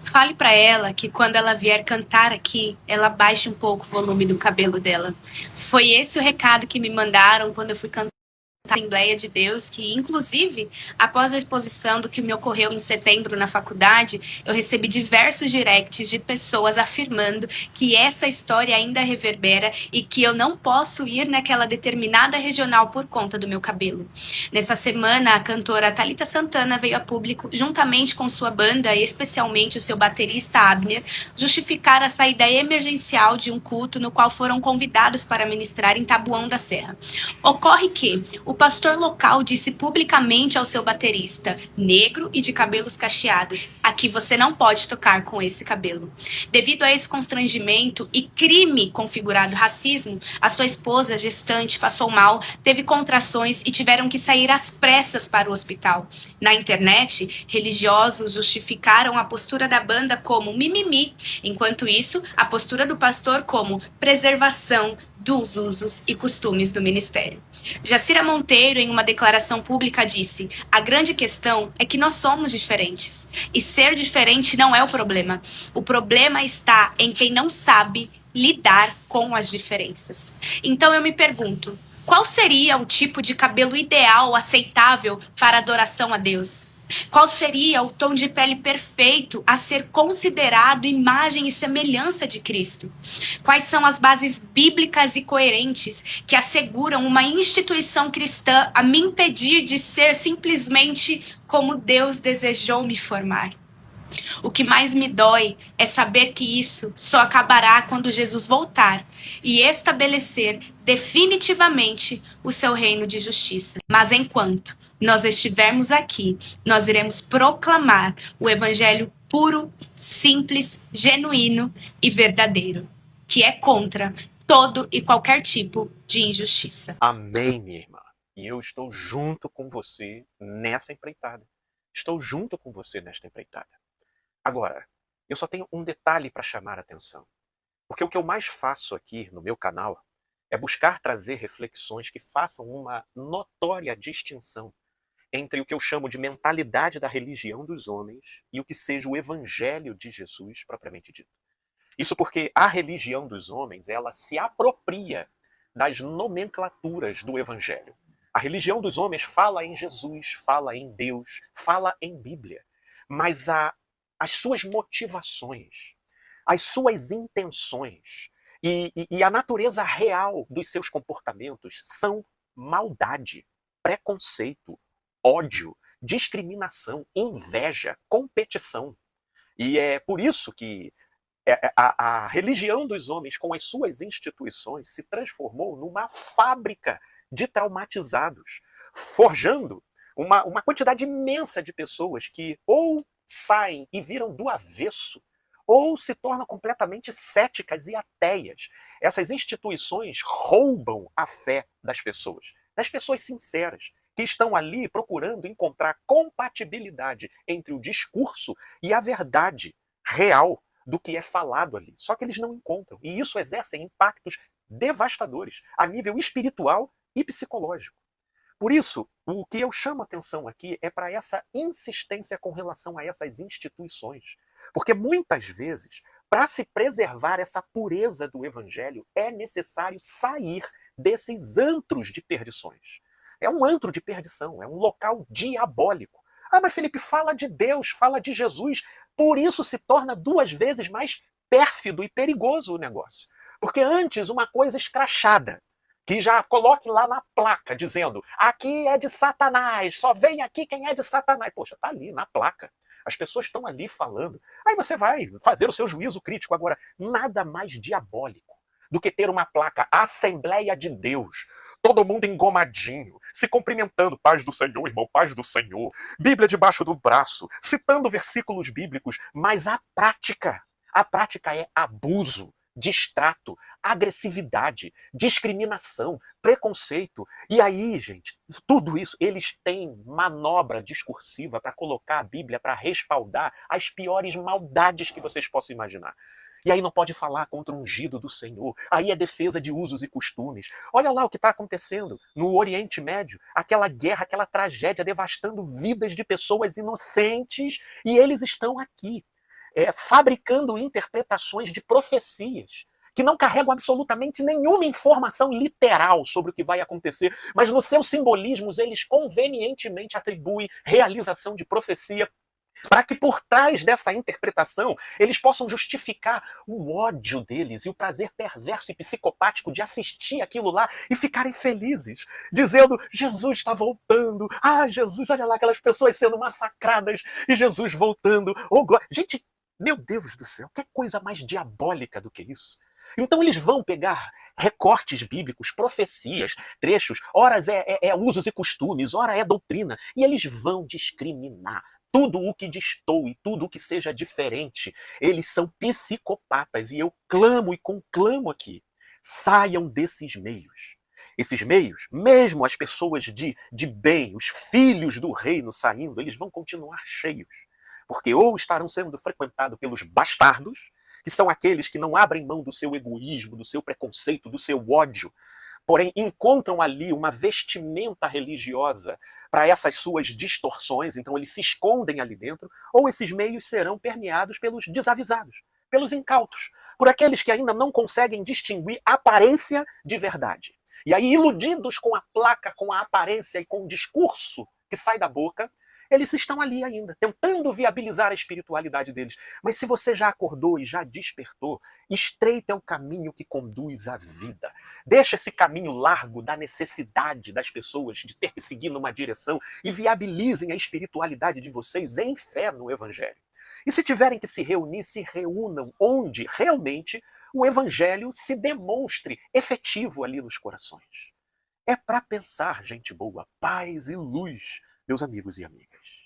Fale pra ela que quando ela vier cantar aqui, ela baixe um pouco o volume do cabelo dela. Foi esse o recado que me mandaram quando eu fui cantar na Assembleia de Deus, que inclusive, após a exposição do que me ocorreu em setembro na faculdade, eu recebi diversos directs de pessoas afirmando que essa história ainda reverbera e que eu não posso ir naquela determinada regional por conta do meu cabelo. Nessa semana, a cantora Thalita Santana veio a público, juntamente com sua banda e especialmente o seu baterista Abner, justificar a saída emergencial de um culto no qual foram convidados para ministrar em Taboão da Serra. Ocorre que o pastor local disse publicamente ao seu baterista, negro e de cabelos cacheados, aqui você não pode tocar com esse cabelo. Devido a esse constrangimento e crime configurado racismo, a sua esposa gestante passou mal, teve contrações e tiveram que sair às pressas para o hospital. Na internet, religiosos justificaram a postura da banda como mimimi, enquanto isso, a postura do pastor como preservação dos usos e costumes do ministério. Jacira Monteiro, em uma declaração pública, disse: a grande questão é que nós somos diferentes. E ser diferente não é o problema. O problema está em quem não sabe lidar com as diferenças. Então eu me pergunto, qual seria o tipo de cabelo ideal, aceitável para adoração a Deus? Qual seria o tom de pele perfeito a ser considerado imagem e semelhança de Cristo? Quais são as bases bíblicas e coerentes que asseguram uma instituição cristã a me impedir de ser simplesmente como Deus desejou me formar? O que mais me dói é saber que isso só acabará quando Jesus voltar e estabelecer definitivamente o seu reino de justiça. Mas enquanto nós estivermos aqui, nós iremos proclamar o evangelho puro, simples, genuíno e verdadeiro, que é contra todo e qualquer tipo de injustiça. Amém, minha irmã. E eu estou junto com você nessa empreitada. Estou junto com você nesta empreitada. Agora, eu só tenho um detalhe para chamar a atenção. Porque o que eu mais faço aqui no meu canal é buscar trazer reflexões que façam uma notória distinção entre o que eu chamo de mentalidade da religião dos homens e o que seja o evangelho de Jesus propriamente dito. Isso porque a religião dos homens, ela se apropria das nomenclaturas do evangelho. A religião dos homens fala em Jesus, fala em Deus, fala em Bíblia. Mas as suas motivações, as suas intenções e a natureza real dos seus comportamentos são maldade, preconceito, ódio, discriminação, inveja, competição. E é por isso que a religião dos homens, com as suas instituições, se transformou numa fábrica de traumatizados, forjando uma quantidade imensa de pessoas que ou saem e viram do avesso, ou se tornam completamente céticas e ateias. Essas instituições roubam a fé das pessoas sinceras, que estão ali procurando encontrar compatibilidade entre o discurso e a verdade real do que é falado ali. Só que eles não encontram. E isso exerce impactos devastadores a nível espiritual e psicológico. Por isso, o que eu chamo a atenção aqui é para essa insistência com relação a essas instituições. Porque muitas vezes, para se preservar essa pureza do evangelho, é necessário sair desses antros de perdições. É um antro de perdição, é um local diabólico. Ah, mas Felipe, fala de Deus, fala de Jesus. Por isso se torna 2 vezes mais pérfido e perigoso o negócio. Porque antes, uma coisa escrachada, que já coloque lá na placa, dizendo, aqui é de Satanás, só vem aqui quem é de Satanás. Poxa, tá ali na placa. As pessoas estão ali falando. Aí você vai fazer o seu juízo crítico. Agora, nada mais diabólico do que ter uma placa Assembleia de Deus, todo mundo engomadinho, se cumprimentando, paz do Senhor, irmão, paz do Senhor, Bíblia debaixo do braço, citando versículos bíblicos, mas a prática é abuso, distrato, agressividade, discriminação, preconceito. E aí, gente, tudo isso, eles têm manobra discursiva para colocar a Bíblia para respaldar as piores maldades que vocês possam imaginar. E aí não pode falar contra o ungido do Senhor. Aí é defesa de usos e costumes. Olha lá o que está acontecendo no Oriente Médio. Aquela guerra, aquela tragédia devastando vidas de pessoas inocentes. E eles estão aqui, fabricando interpretações de profecias que não carregam absolutamente nenhuma informação literal sobre o que vai acontecer, mas nos seus simbolismos eles convenientemente atribuem realização de profecia para que por trás dessa interpretação eles possam justificar o ódio deles e o prazer perverso e psicopático de assistir aquilo lá e ficarem felizes, dizendo: Jesus está voltando, Jesus, olha lá aquelas pessoas sendo massacradas e Jesus voltando, oh glória. Gente, meu Deus do céu, que coisa mais diabólica do que isso? Então eles vão pegar recortes bíblicos, profecias, trechos, horas é usos e costumes, ora é doutrina, e eles vão discriminar tudo o que destoe, tudo o que seja diferente. Eles são psicopatas e eu clamo e conclamo aqui: saiam desses meios. Esses meios, mesmo as pessoas de bem, os filhos do reino saindo, eles vão continuar cheios. Porque ou estarão sendo frequentados pelos bastardos, que são aqueles que não abrem mão do seu egoísmo, do seu preconceito, do seu ódio, porém encontram ali uma vestimenta religiosa para essas suas distorções, então eles se escondem ali dentro, ou esses meios serão permeados pelos desavisados, pelos incautos, por aqueles que ainda não conseguem distinguir aparência de verdade. E aí, iludidos com a placa, com a aparência e com o discurso que sai da boca, eles estão ali ainda, tentando viabilizar a espiritualidade deles. Mas se você já acordou e já despertou, estreita é o caminho que conduz à vida. Deixa esse caminho largo da necessidade das pessoas de ter que seguir numa direção e viabilizem a espiritualidade de vocês em fé no Evangelho. E se tiverem que se reunir, se reúnam onde realmente o Evangelho se demonstre efetivo ali nos corações. É para pensar, gente boa, paz e luz, meus amigos e amigas.